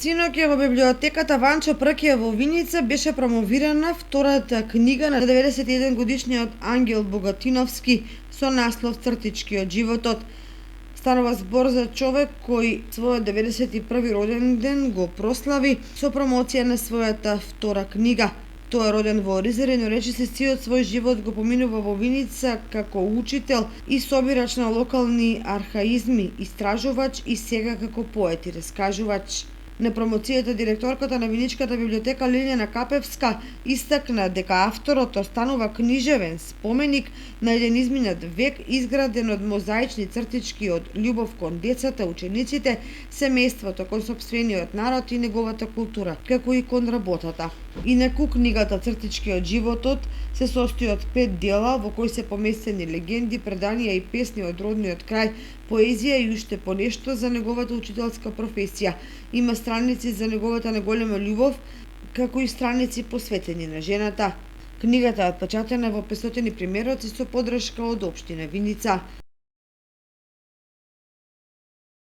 Синоќа во библиотеката Ванчо Пркија во Виница беше промовирана втората книга на 91 годишниот Ангел Богатиновски со наслов Цртички од животот. Станува збор за човек кој својот 91 роден ден го прослави со промоција на својата втора книга. Тој е роден во Оризаре, но речиси сиот свој живот го поминува во Виница како учител и собирач на локални архаизми, истражувач и сега како поет и раскажувач. На промоцијата директорката на Виничката библиотека Лилјана Капевска истакна дека авторот останува книжевен споменик на еден изминат век изграден од мозаични цртички од љубов кон децата, учениците, семејството, кон сопствениот народ и неговата култура, како и кон работата. Инаку книгата Цртички од животот се состои од 5 дела во кои се поместени легенди, преданија и песни од родниот крај, поезија и уште понешто за неговата учителска професија. Има страници за неговата наголема љубов, како и страници посветени на жената. Книгата е отпечатана во 500 примероци со поддршка од општина Виница.